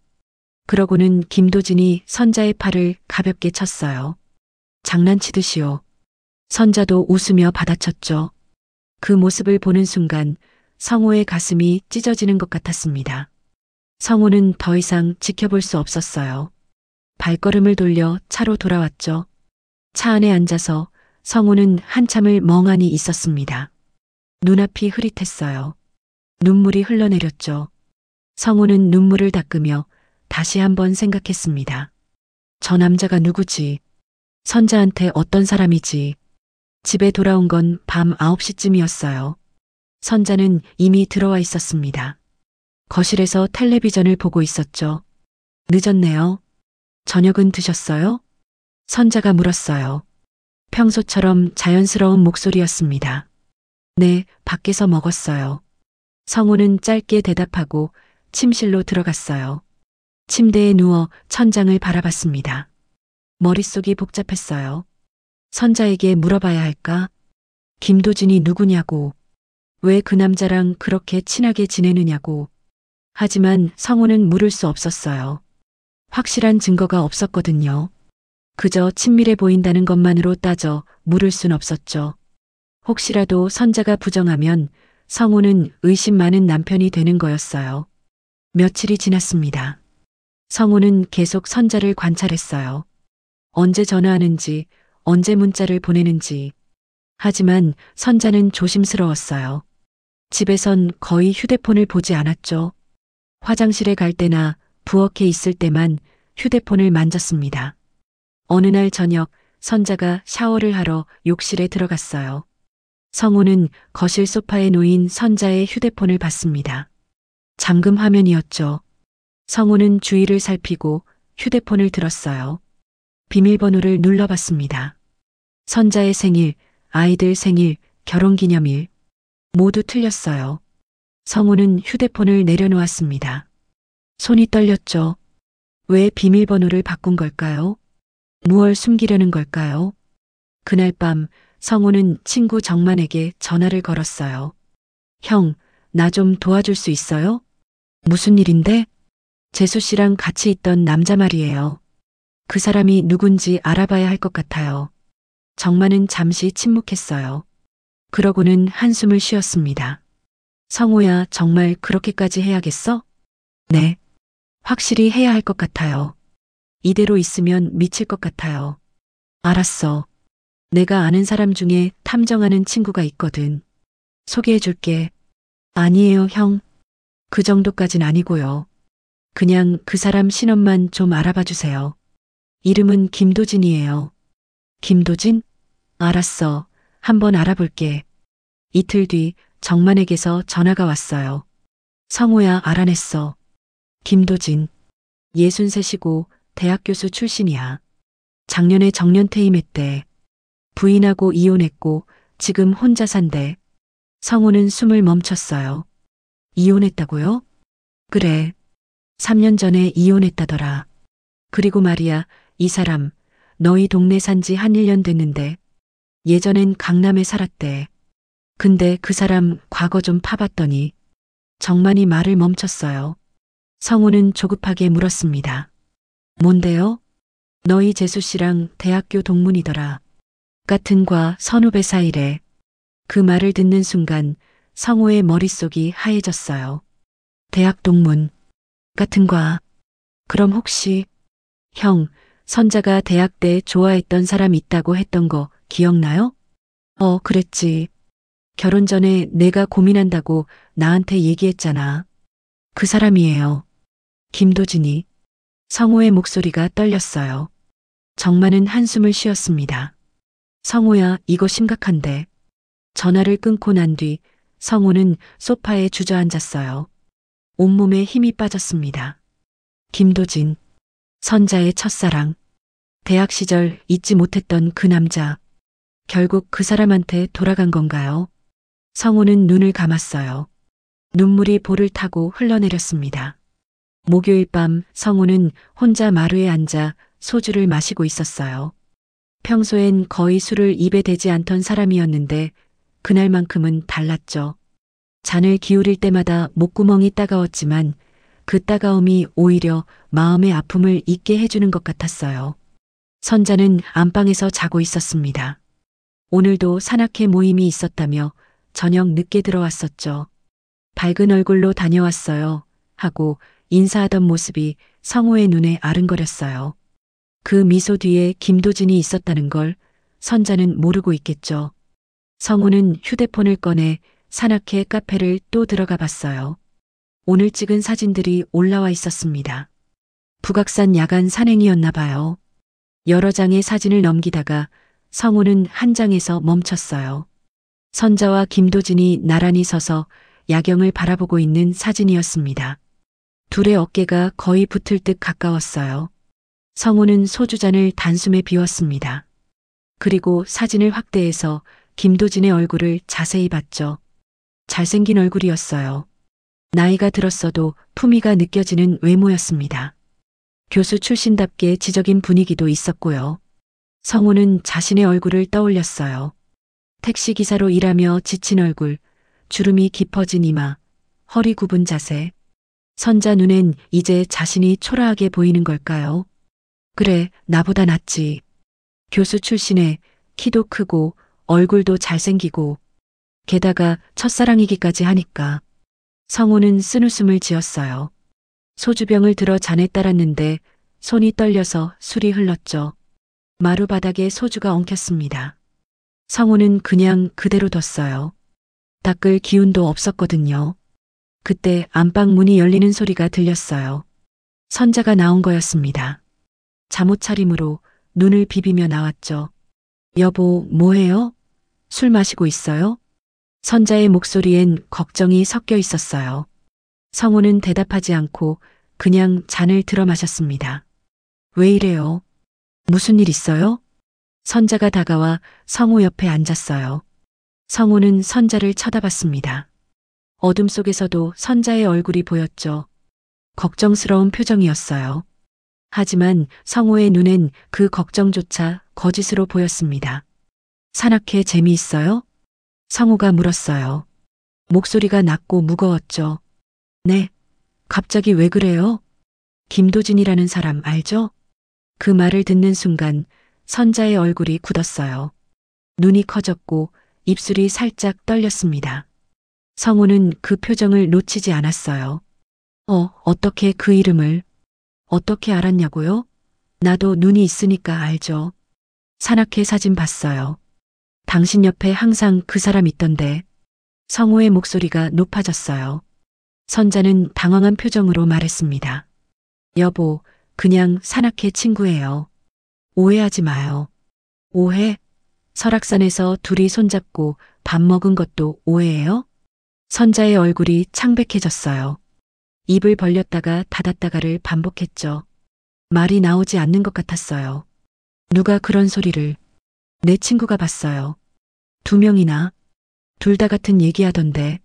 그러고는 김도진이 선자의 팔을 가볍게 쳤어요. 장난치듯이요. 선자도 웃으며 받아쳤죠. 그 모습을 보는 순간 성우의 가슴이 찢어지는 것 같았습니다. 성우는 더 이상 지켜볼 수 없었어요. 발걸음을 돌려 차로 돌아왔죠. 차 안에 앉아서 성우는 한참을 멍하니 있었습니다. 눈앞이 흐릿했어요. 눈물이 흘러내렸죠. 성우는 눈물을 닦으며 다시 한번 생각했습니다. 저 남자가 누구지? 선자한테 어떤 사람이지? 집에 돌아온 건 밤 9시쯤이었어요. 선자는 이미 들어와 있었습니다. 거실에서 텔레비전을 보고 있었죠. 늦었네요. 저녁은 드셨어요? 선자가 물었어요. 평소처럼 자연스러운 목소리였습니다. 네, 밖에서 먹었어요. 성우는 짧게 대답하고 침실로 들어갔어요. 침대에 누워 천장을 바라봤습니다. 머릿속이 복잡했어요. 선자에게 물어봐야 할까? 김도진이 누구냐고. 왜 그 남자랑 그렇게 친하게 지내느냐고. 하지만 성우는 물을 수 없었어요. 확실한 증거가 없었거든요. 그저 친밀해 보인다는 것만으로 따져 물을 순 없었죠. 혹시라도 선자가 부정하면 성우는 의심 많은 남편이 되는 거였어요. 며칠이 지났습니다. 성우는 계속 선자를 관찰했어요. 언제 전화하는지, 언제 문자를 보내는지. 하지만 선자는 조심스러웠어요. 집에선 거의 휴대폰을 보지 않았죠. 화장실에 갈 때나 부엌에 있을 때만 휴대폰을 만졌습니다. 어느 날 저녁 선자가 샤워를 하러 욕실에 들어갔어요. 성우는 거실 소파에 놓인 선자의 휴대폰을 봤습니다. 잠금 화면이었죠. 성우는 주위를 살피고 휴대폰을 들었어요. 비밀번호를 눌러봤습니다. 선자의 생일, 아이들 생일, 결혼기념일 모두 틀렸어요. 성우는 휴대폰을 내려놓았습니다. 손이 떨렸죠. 왜 비밀번호를 바꾼 걸까요? 무얼 숨기려는 걸까요? 그날 밤 성우는 친구 정만에게 전화를 걸었어요. 형, 나 좀 도와줄 수 있어요? 무슨 일인데? 재수 씨랑 같이 있던 남자 말이에요. 그 사람이 누군지 알아봐야 할 것 같아요. 정만은 잠시 침묵했어요. 그러고는 한숨을 쉬었습니다. 성우야, 정말 그렇게까지 해야겠어? 네. 확실히 해야 할 것 같아요. 이대로 있으면 미칠 것 같아요. 알았어. 내가 아는 사람 중에 탐정하는 친구가 있거든. 소개해 줄게. 아니에요, 형. 그 정도까진 아니고요. 그냥 그 사람 신원만 좀 알아봐 주세요. 이름은 김도진이에요. 김도진? 알았어. 한번 알아볼게. 이틀 뒤 정만에게서 전화가 왔어요. 성우야, 알아냈어. 김도진. 63이고 대학 교수 출신이야. 작년에 정년퇴임했대. 부인하고 이혼했고 지금 혼자 산대. 성우는 숨을 멈췄어요. 이혼했다고요? 그래. 3년 전에 이혼했다더라. 그리고 말이야, 이 사람 너희 동네 산지 한 1년 됐는데 예전엔 강남에 살았대. 근데 그 사람 과거 좀 파봤더니 정만이 말을 멈췄어요. 성우는 조급하게 물었습니다. 뭔데요? 너희 재수 씨랑 대학교 동문이더라. 같은 과 선후배 사이래. 그 말을 듣는 순간 성우의 머릿속이 하얘졌어요. 대학 동문. 같은 과. 그럼 혹시 형, 선자가 대학 때 좋아했던 사람 있다고 했던 거 기억나요? 그랬지. 결혼 전에 내가 고민한다고 나한테 얘기했잖아. 그 사람이에요. 김도진이. 성우의 목소리가 떨렸어요. 정만은 한숨을 쉬었습니다. 성우야, 이거 심각한데. 전화를 끊고 난 뒤 성우는 소파에 주저앉았어요. 온몸에 힘이 빠졌습니다. 김도진. 선자의 첫사랑. 대학 시절 잊지 못했던 그 남자. 결국 그 사람한테 돌아간 건가요? 성우는 눈을 감았어요. 눈물이 볼을 타고 흘러내렸습니다. 목요일 밤 성우는 혼자 마루에 앉아 소주를 마시고 있었어요. 평소엔 거의 술을 입에 대지 않던 사람이었는데 그날만큼은 달랐죠. 잔을 기울일 때마다 목구멍이 따가웠지만 그 따가움이 오히려 마음의 아픔을 잊게 해주는 것 같았어요. 선자는 안방에서 자고 있었습니다. 오늘도 산악회 모임이 있었다며 저녁 늦게 들어왔었죠. 밝은 얼굴로 다녀왔어요. 하고 인사하던 모습이 성우의 눈에 아른거렸어요. 그 미소 뒤에 김도진이 있었다는 걸 선자는 모르고 있겠죠. 성우는 휴대폰을 꺼내 산악회 카페를 또 들어가 봤어요. 오늘 찍은 사진들이 올라와 있었습니다. 북악산 야간 산행이었나 봐요. 여러 장의 사진을 넘기다가 성우는 한 장에서 멈췄어요. 선자와 김도진이 나란히 서서 야경을 바라보고 있는 사진이었습니다. 둘의 어깨가 거의 붙을 듯 가까웠어요. 성우는 소주잔을 단숨에 비웠습니다. 그리고 사진을 확대해서 김도진의 얼굴을 자세히 봤죠. 잘생긴 얼굴이었어요. 나이가 들었어도 품위가 느껴지는 외모였습니다. 교수 출신답게 지적인 분위기도 있었고요. 성우는 자신의 얼굴을 떠올렸어요. 택시기사로 일하며 지친 얼굴, 주름이 깊어진 이마, 허리 굽은 자세. 선자 눈엔 이제 자신이 초라하게 보이는 걸까요? 그래, 나보다 낫지. 교수 출신에 키도 크고 얼굴도 잘생기고 게다가 첫사랑이기까지 하니까. 성우는 쓴웃음을 지었어요. 소주병을 들어 잔에 따랐는데 손이 떨려서 술이 흘렀죠. 마루 바닥에 소주가 엉켰습니다. 성우는 그냥 그대로 뒀어요. 닦을 기운도 없었거든요. 그때 안방 문이 열리는 소리가 들렸어요. 선자가 나온 거였습니다. 잠옷 차림으로 눈을 비비며 나왔죠. 여보, 뭐해요? 술 마시고 있어요? 선자의 목소리엔 걱정이 섞여 있었어요. 성우는 대답하지 않고 그냥 잔을 들어 마셨습니다. 왜 이래요? 무슨 일 있어요? 선자가 다가와 성우 옆에 앉았어요. 성우는 선자를 쳐다봤습니다. 어둠 속에서도 선자의 얼굴이 보였죠. 걱정스러운 표정이었어요. 하지만 성우의 눈엔 그 걱정조차 거짓으로 보였습니다. 산악회 재미있어요? 성우가 물었어요. 목소리가 낮고 무거웠죠. 네. 갑자기 왜 그래요? 김도진이라는 사람 알죠? 그 말을 듣는 순간 선자의 얼굴이 굳었어요. 눈이 커졌고 입술이 살짝 떨렸습니다. 성우는 그 표정을 놓치지 않았어요. 어떻게 그 이름을? 어떻게 알았냐고요? 나도 눈이 있으니까 알죠. 산악회 사진 봤어요. 당신 옆에 항상 그 사람 있던데. 성우의 목소리가 높아졌어요. 선자는 당황한 표정으로 말했습니다. 여보, 그냥 산악회 친구예요. 오해하지 마요. 오해? 설악산에서 둘이 손잡고 밥 먹은 것도 오해예요? 선자의 얼굴이 창백해졌어요. 입을 벌렸다가 닫았다가를 반복했죠. 말이 나오지 않는 것 같았어요. 누가 그런 소리를? 내 친구가 봤어요. 2명이나. 둘 다 같은 얘기하던데.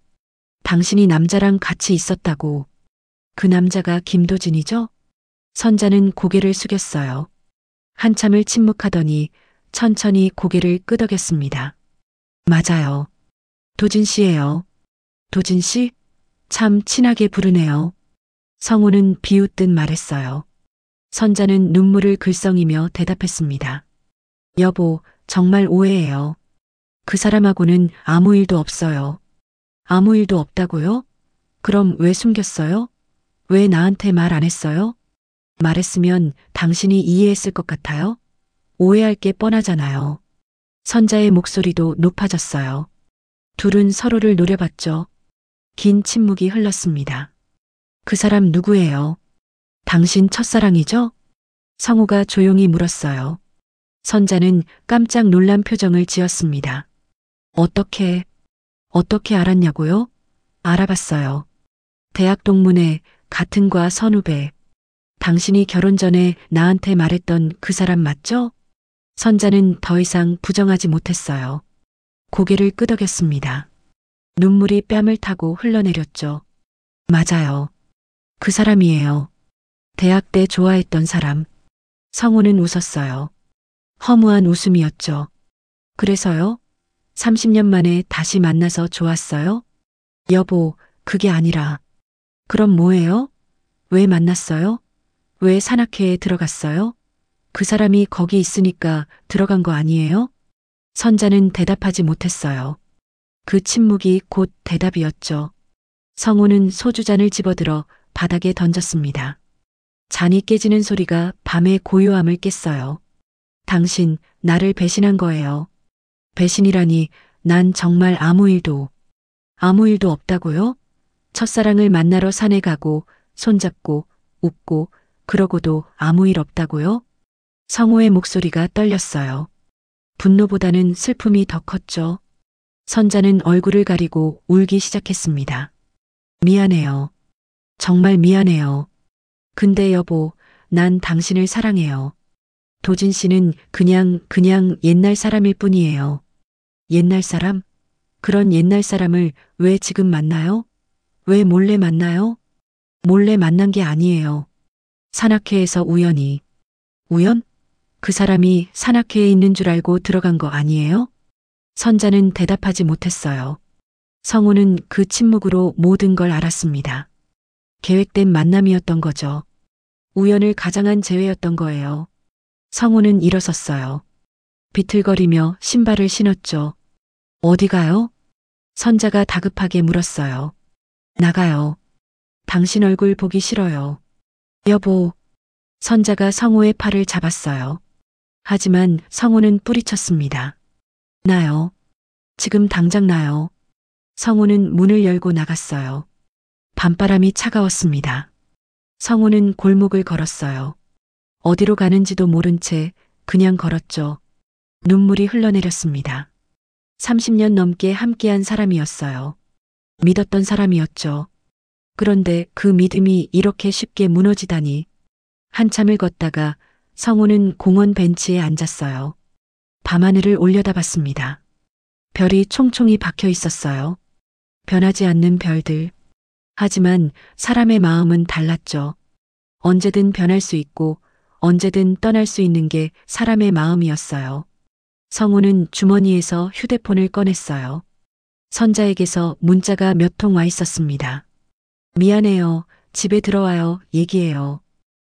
당신이 남자랑 같이 있었다고. 그 남자가 김도진이죠? 선자는 고개를 숙였어요. 한참을 침묵하더니 천천히 고개를 끄덕였습니다. 맞아요. 도진 씨예요. 도진 씨? 참 친하게 부르네요. 성우는 비웃듯 말했어요. 선자는 눈물을 글썽이며 대답했습니다. 여보, 정말 오해예요. 그 사람하고는 아무 일도 없어요. 아무 일도 없다고요? 그럼 왜 숨겼어요? 왜 나한테 말 안 했어요? 말했으면 당신이 이해했을 것 같아요? 오해할 게 뻔하잖아요. 선자의 목소리도 높아졌어요. 둘은 서로를 노려봤죠. 긴 침묵이 흘렀습니다. 그 사람 누구예요? 당신 첫사랑이죠? 성우가 조용히 물었어요. 선자는 깜짝 놀란 표정을 지었습니다. 어떻게 알았냐고요? 알아봤어요. 대학 동문회, 같은 과 선후배. 당신이 결혼 전에 나한테 말했던 그 사람 맞죠? 선자는 더 이상 부정하지 못했어요. 고개를 끄덕였습니다. 눈물이 뺨을 타고 흘러내렸죠. 맞아요. 그 사람이에요. 대학 때 좋아했던 사람. 성우는 웃었어요. 허무한 웃음이었죠. 그래서요? 30년 만에 다시 만나서 좋았어요? 여보, 그게 아니라. 그럼 뭐예요? 왜 만났어요? 왜 산악회에 들어갔어요? 그 사람이 거기 있으니까 들어간 거 아니에요? 선자는 대답하지 못했어요. 그 침묵이 곧 대답이었죠. 성우는 소주잔을 집어들어 바닥에 던졌습니다. 잔이 깨지는 소리가 밤의 고요함을 깼어요. 당신, 나를 배신한 거예요. 배신이라니, 난 정말 아무 일도 없다고요? 첫사랑을 만나러 산에 가고, 손잡고, 웃고, 그러고도 아무 일 없다고요? 성우의 목소리가 떨렸어요. 분노보다는 슬픔이 더 컸죠. 선자는 얼굴을 가리고 울기 시작했습니다. 미안해요. 정말 미안해요. 근데 여보, 난 당신을 사랑해요. 도진 씨는 그냥 옛날 사람일 뿐이에요. 옛날 사람? 그런 옛날 사람을 왜 지금 만나요? 왜 몰래 만나요? 몰래 만난 게 아니에요. 산악회에서 우연히. 우연? 그 사람이 산악회에 있는 줄 알고 들어간 거 아니에요? 선자는 대답하지 못했어요. 성우는 그 침묵으로 모든 걸 알았습니다. 계획된 만남이었던 거죠. 우연을 가장한 재회였던 거예요. 성우는 일어섰어요. 비틀거리며 신발을 신었죠. 어디 가요? 선자가 다급하게 물었어요. 나가요. 당신 얼굴 보기 싫어요. 여보. 선자가 성우의 팔을 잡았어요. 하지만 성우는 뿌리쳤습니다. 나요. 지금 당장 나요. 성우는 문을 열고 나갔어요. 밤바람이 차가웠습니다. 성우는 골목을 걸었어요. 어디로 가는지도 모른 채 그냥 걸었죠. 눈물이 흘러내렸습니다. 30년 넘게 함께한 사람이었어요. 믿었던 사람이었죠. 그런데 그 믿음이 이렇게 쉽게 무너지다니. 한참을 걷다가 성우는 공원 벤치에 앉았어요. 밤하늘을 올려다봤습니다. 별이 총총히 박혀 있었어요. 변하지 않는 별들. 하지만 사람의 마음은 달랐죠. 언제든 변할 수 있고 언제든 떠날 수 있는 게 사람의 마음이었어요. 성우는 주머니에서 휴대폰을 꺼냈어요. 선자에게서 문자가 몇 통 와 있었습니다. 미안해요. 집에 들어와요. 얘기해요.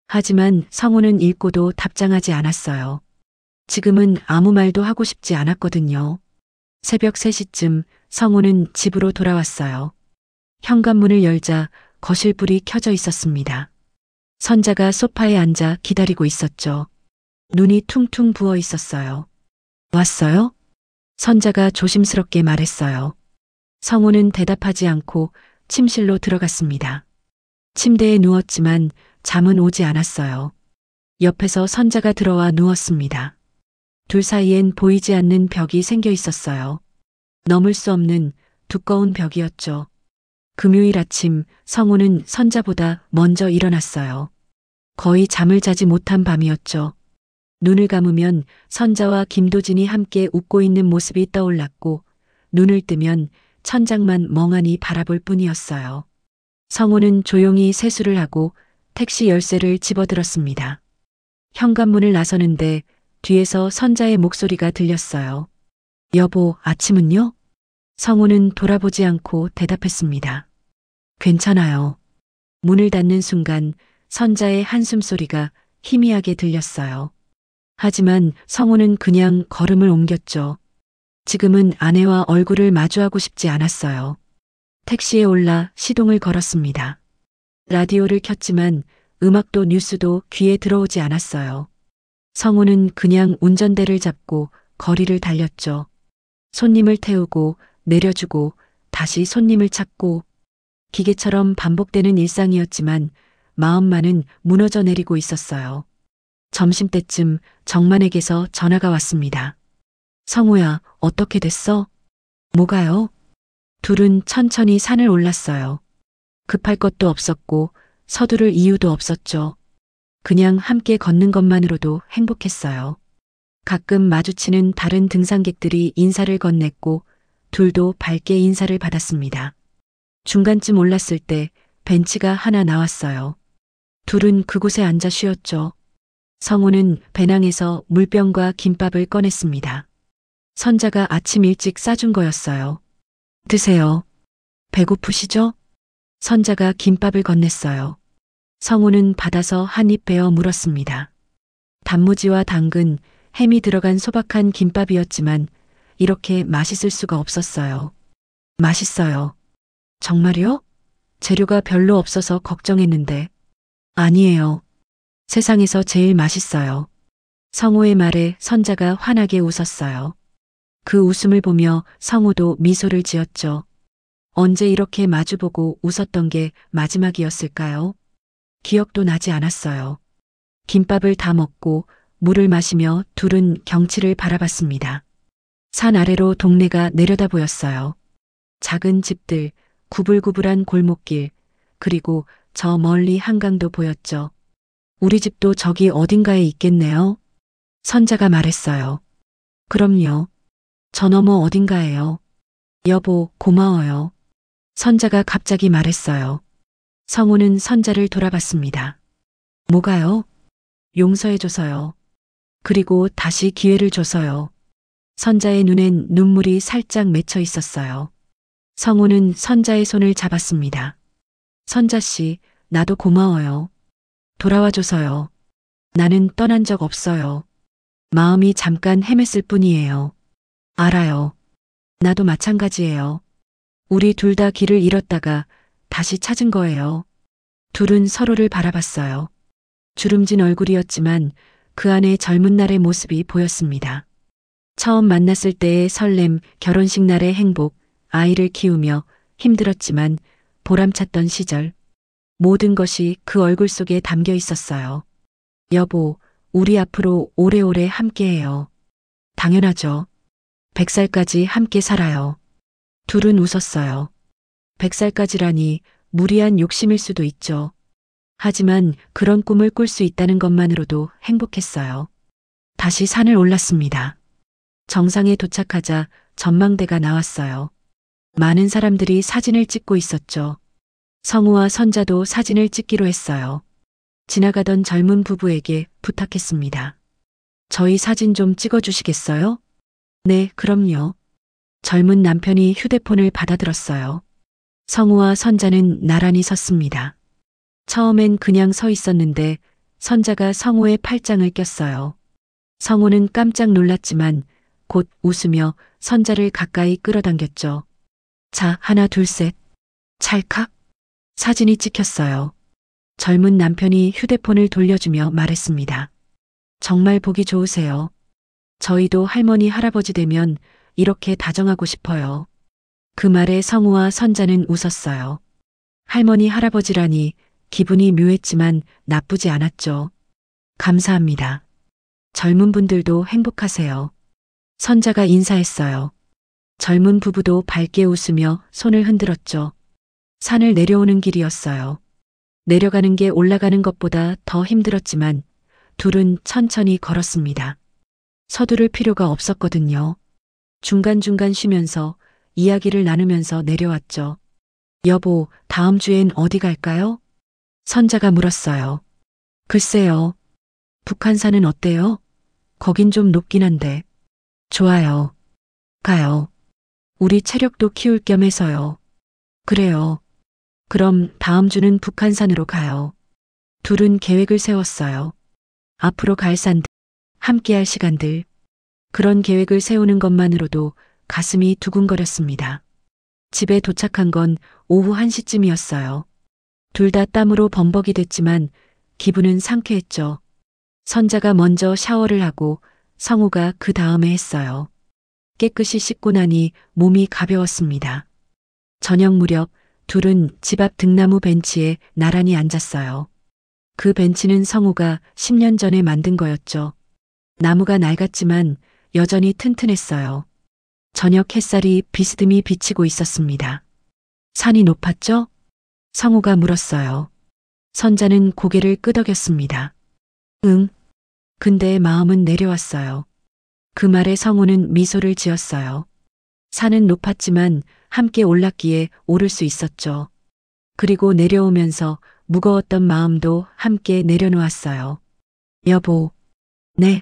하지만 성우는 읽고도 답장하지 않았어요. 지금은 아무 말도 하고 싶지 않았거든요. 새벽 3시쯤 성우는 집으로 돌아왔어요. 현관문을 열자 거실불이 켜져 있었습니다. 선자가 소파에 앉아 기다리고 있었죠. 눈이 퉁퉁 부어 있었어요. 왔어요? 선자가 조심스럽게 말했어요. 성우는 대답하지 않고 침실로 들어갔습니다. 침대에 누웠지만 잠은 오지 않았어요. 옆에서 선자가 들어와 누웠습니다. 둘 사이엔 보이지 않는 벽이 생겨 있었어요. 넘을 수 없는 두꺼운 벽이었죠. 금요일 아침 성우는 선자보다 먼저 일어났어요. 거의 잠을 자지 못한 밤이었죠. 눈을 감으면 선자와 김도진이 함께 웃고 있는 모습이 떠올랐고 눈을 뜨면 천장만 멍하니 바라볼 뿐이었어요. 성우는 조용히 세수를 하고 택시 열쇠를 집어들었습니다. 현관문을 나서는데 뒤에서 선자의 목소리가 들렸어요. 여보, 아침은요? 성우는 돌아보지 않고 대답했습니다. 괜찮아요. 문을 닫는 순간 선자의 한숨 소리가 희미하게 들렸어요. 하지만 성우는 그냥 걸음을 옮겼죠. 지금은 아내와 얼굴을 마주하고 싶지 않았어요. 택시에 올라 시동을 걸었습니다. 라디오를 켰지만 음악도 뉴스도 귀에 들어오지 않았어요. 성우는 그냥 운전대를 잡고 거리를 달렸죠. 손님을 태우고 내려주고 다시 손님을 찾고 기계처럼 반복되는 일상이었지만 마음만은 무너져 내리고 있었어요. 점심때쯤 정만에게서 전화가 왔습니다. 성우야, 어떻게 됐어? 뭐가요? 둘은 천천히 산을 올랐어요. 급할 것도 없었고 서두를 이유도 없었죠. 그냥 함께 걷는 것만으로도 행복했어요. 가끔 마주치는 다른 등산객들이 인사를 건넸고 둘도 밝게 인사를 받았습니다. 중간쯤 올랐을 때 벤치가 하나 나왔어요. 둘은 그곳에 앉아 쉬었죠. 성우는 배낭에서 물병과 김밥을 꺼냈습니다. 선자가 아침 일찍 싸준 거였어요. 드세요. 배고프시죠? 선자가 김밥을 건넸어요. 성우는 받아서 한 입 베어 물었습니다. 단무지와 당근, 햄이 들어간 소박한 김밥이었지만 이렇게 맛있을 수가 없었어요. 맛있어요. 정말요? 재료가 별로 없어서 걱정했는데. 아니에요. 세상에서 제일 맛있어요. 성우의 말에 선자가 환하게 웃었어요. 그 웃음을 보며 성우도 미소를 지었죠. 언제 이렇게 마주보고 웃었던 게 마지막이었을까요? 기억도 나지 않았어요. 김밥을 다 먹고 물을 마시며 둘은 경치를 바라봤습니다. 산 아래로 동네가 내려다 보였어요. 작은 집들, 구불구불한 골목길, 그리고 저 멀리 한강도 보였죠. 우리 집도 저기 어딘가에 있겠네요. 선자가 말했어요. 그럼요. 저 너머 어딘가에요. 여보, 고마워요. 선자가 갑자기 말했어요. 성우는 선자를 돌아봤습니다. 뭐가요? 용서해줘서요. 그리고 다시 기회를 줘서요. 선자의 눈엔 눈물이 살짝 맺혀 있었어요. 성우는 선자의 손을 잡았습니다. 선자씨, 나도 고마워요. 돌아와줘서요. 나는 떠난 적 없어요. 마음이 잠깐 헤맸을 뿐이에요. 알아요. 나도 마찬가지예요. 우리 둘 다 길을 잃었다가 다시 찾은 거예요. 둘은 서로를 바라봤어요. 주름진 얼굴이었지만 그 안에 젊은 날의 모습이 보였습니다. 처음 만났을 때의 설렘, 결혼식 날의 행복, 아이를 키우며 힘들었지만 보람찼던 시절. 모든 것이 그 얼굴 속에 담겨 있었어요. 여보, 우리 앞으로 오래오래 함께해요. 당연하죠. 100살까지 함께 살아요. 둘은 웃었어요. 100살까지라니 무리한 욕심일 수도 있죠. 하지만 그런 꿈을 꿀 수 있다는 것만으로도 행복했어요. 다시 산을 올랐습니다. 정상에 도착하자 전망대가 나왔어요. 많은 사람들이 사진을 찍고 있었죠. 성우와 선자도 사진을 찍기로 했어요. 지나가던 젊은 부부에게 부탁했습니다. 저희 사진 좀 찍어주시겠어요? 네, 그럼요. 젊은 남편이 휴대폰을 받아들었어요. 성우와 선자는 나란히 섰습니다. 처음엔 그냥 서 있었는데 선자가 성우의 팔짱을 꼈어요. 성우는 깜짝 놀랐지만 곧 웃으며 선자를 가까이 끌어당겼죠. 자, 하나, 둘, 셋. 찰칵. 사진이 찍혔어요. 젊은 남편이 휴대폰을 돌려주며 말했습니다. 정말 보기 좋으세요. 저희도 할머니, 할아버지 되면 이렇게 다정하고 싶어요. 그 말에 성우와 선자는 웃었어요. 할머니, 할아버지라니 기분이 묘했지만 나쁘지 않았죠. 감사합니다. 젊은 분들도 행복하세요. 선자가 인사했어요. 젊은 부부도 밝게 웃으며 손을 흔들었죠. 산을 내려오는 길이었어요. 내려가는 게 올라가는 것보다 더 힘들었지만 둘은 천천히 걸었습니다. 서두를 필요가 없었거든요. 중간중간 쉬면서 이야기를 나누면서 내려왔죠. 여보, 다음 주엔 어디 갈까요? 선자가 물었어요. 글쎄요. 북한산은 어때요? 거긴 좀 높긴 한데. 좋아요. 가요. 우리 체력도 키울 겸 해서요. 그래요. 그럼 다음 주는 북한산으로 가요. 둘은 계획을 세웠어요. 앞으로 갈 산들, 함께할 시간들. 그런 계획을 세우는 것만으로도 가슴이 두근거렸습니다. 집에 도착한 건 오후 1시쯤이었어요. 둘 다 땀으로 범벅이 됐지만 기분은 상쾌했죠. 선자가 먼저 샤워를 하고 성우가 그 다음에 했어요. 깨끗이 씻고 나니 몸이 가벼웠습니다. 저녁 무렵 둘은 집 앞 등나무 벤치에 나란히 앉았어요. 그 벤치는 성우가 10년 전에 만든 거였죠. 나무가 낡았지만 여전히 튼튼했어요. 저녁 햇살이 비스듬히 비치고 있었습니다. 산이 높았죠? 성우가 물었어요. 선자는 고개를 끄덕였습니다. 응. 근데 마음은 내려왔어요. 그 말에 성우는 미소를 지었어요. 산은 높았지만 함께 올랐기에 오를 수 있었죠. 그리고 내려오면서 무거웠던 마음도 함께 내려놓았어요. 여보. 네.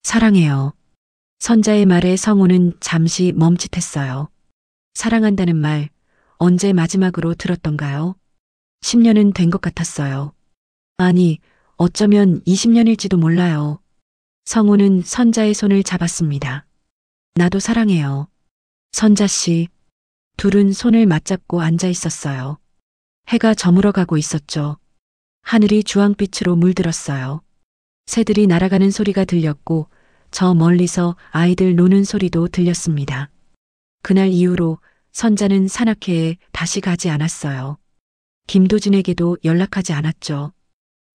사랑해요. 선자의 말에 성우는 잠시 멈칫했어요. 사랑한다는 말 언제 마지막으로 들었던가요? 10년은 된 것 같았어요. 아니, 어쩌면 20년일지도 몰라요. 성우는 선자의 손을 잡았습니다. 나도 사랑해요. 선자 씨. 둘은 손을 맞잡고 앉아 있었어요. 해가 저물어가고 있었죠. 하늘이 주황빛으로 물들었어요. 새들이 날아가는 소리가 들렸고 저 멀리서 아이들 노는 소리도 들렸습니다. 그날 이후로 선자는 산악회에 다시 가지 않았어요. 김도진에게도 연락하지 않았죠.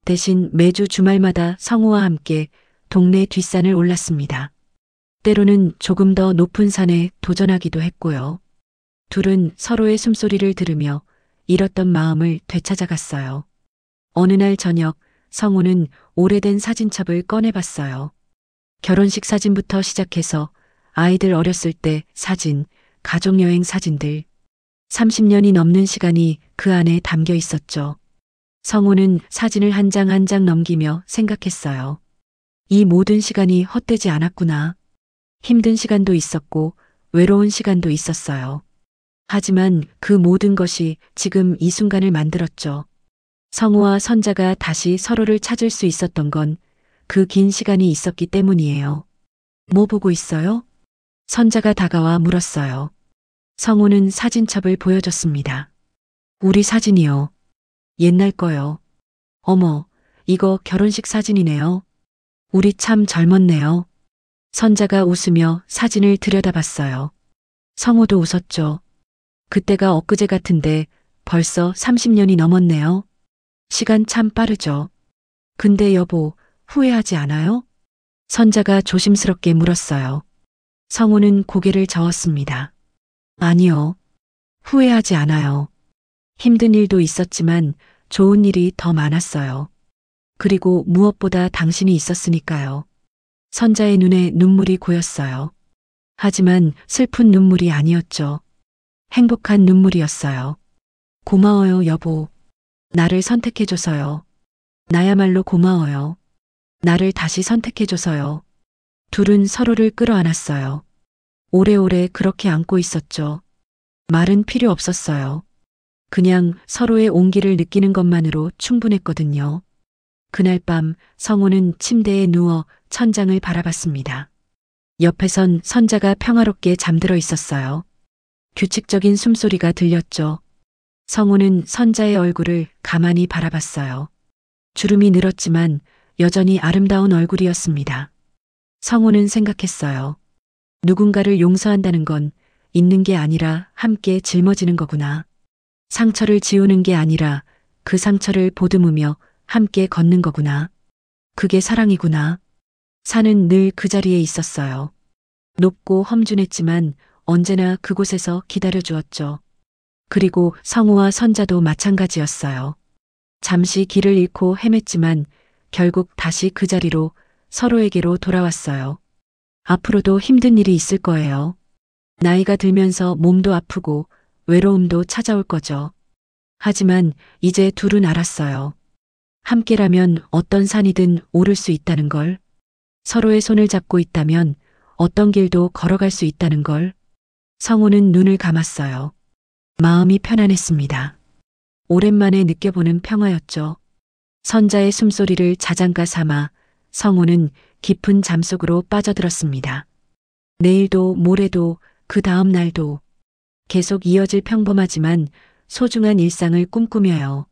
대신 매주 주말마다 성우와 함께 동네 뒷산을 올랐습니다. 때로는 조금 더 높은 산에 도전하기도 했고요. 둘은 서로의 숨소리를 들으며 잃었던 마음을 되찾아갔어요. 어느 날 저녁 성우는 오래된 사진첩을 꺼내봤어요. 결혼식 사진부터 시작해서 아이들 어렸을 때 사진, 가족여행 사진들. 30년이 넘는 시간이 그 안에 담겨 있었죠. 성우는 사진을 한 장 한 장 넘기며 생각했어요. 이 모든 시간이 헛되지 않았구나. 힘든 시간도 있었고 외로운 시간도 있었어요. 하지만 그 모든 것이 지금 이 순간을 만들었죠. 성우와 선자가 다시 서로를 찾을 수 있었던 건 그 긴 시간이 있었기 때문이에요. 뭐 보고 있어요? 선자가 다가와 물었어요. 성우는 사진첩을 보여줬습니다. 우리 사진이요. 옛날 거요. 어머, 이거 결혼식 사진이네요. 우리 참 젊었네요. 선자가 웃으며 사진을 들여다봤어요. 성우도 웃었죠. 그때가 엊그제 같은데 벌써 30년이 넘었네요. 시간 참 빠르죠. 근데 여보, 후회하지 않아요? 선자가 조심스럽게 물었어요. 성우는 고개를 저었습니다. 아니요. 후회하지 않아요. 힘든 일도 있었지만 좋은 일이 더 많았어요. 그리고 무엇보다 당신이 있었으니까요. 선자의 눈에 눈물이 고였어요. 하지만 슬픈 눈물이 아니었죠. 행복한 눈물이었어요. 고마워요, 여보. 나를 선택해줘서요. 나야말로 고마워요. 나를 다시 선택해줘서요. 둘은 서로를 끌어안았어요. 오래오래 그렇게 안고 있었죠. 말은 필요 없었어요. 그냥 서로의 온기를 느끼는 것만으로 충분했거든요. 그날 밤 성우는 침대에 누워 천장을 바라봤습니다. 옆에선 선자가 평화롭게 잠들어 있었어요. 규칙적인 숨소리가 들렸죠. 성우는 선자의 얼굴을 가만히 바라봤어요. 주름이 늘었지만 여전히 아름다운 얼굴이었습니다. 성우는 생각했어요. 누군가를 용서한다는 건 있는 게 아니라 함께 짊어지는 거구나. 상처를 지우는 게 아니라 그 상처를 보듬으며 함께 걷는 거구나. 그게 사랑이구나. 산은 늘 그 자리에 있었어요. 높고 험준했지만 언제나 그곳에서 기다려주었죠. 그리고 성우와 선자도 마찬가지였어요. 잠시 길을 잃고 헤맸지만 결국 다시 그 자리로 서로에게로 돌아왔어요. 앞으로도 힘든 일이 있을 거예요. 나이가 들면서 몸도 아프고 외로움도 찾아올 거죠. 하지만 이제 둘은 알았어요. 함께라면 어떤 산이든 오를 수 있다는 걸. 서로의 손을 잡고 있다면 어떤 길도 걸어갈 수 있다는 걸. 성우는 눈을 감았어요. 마음이 편안했습니다. 오랜만에 느껴보는 평화였죠. 선자의 숨소리를 자장가 삼아 성우는 깊은 잠속으로 빠져들었습니다. 내일도 모레도 그 다음 날도 계속 이어질 평범하지만 소중한 일상을 꿈꾸며요.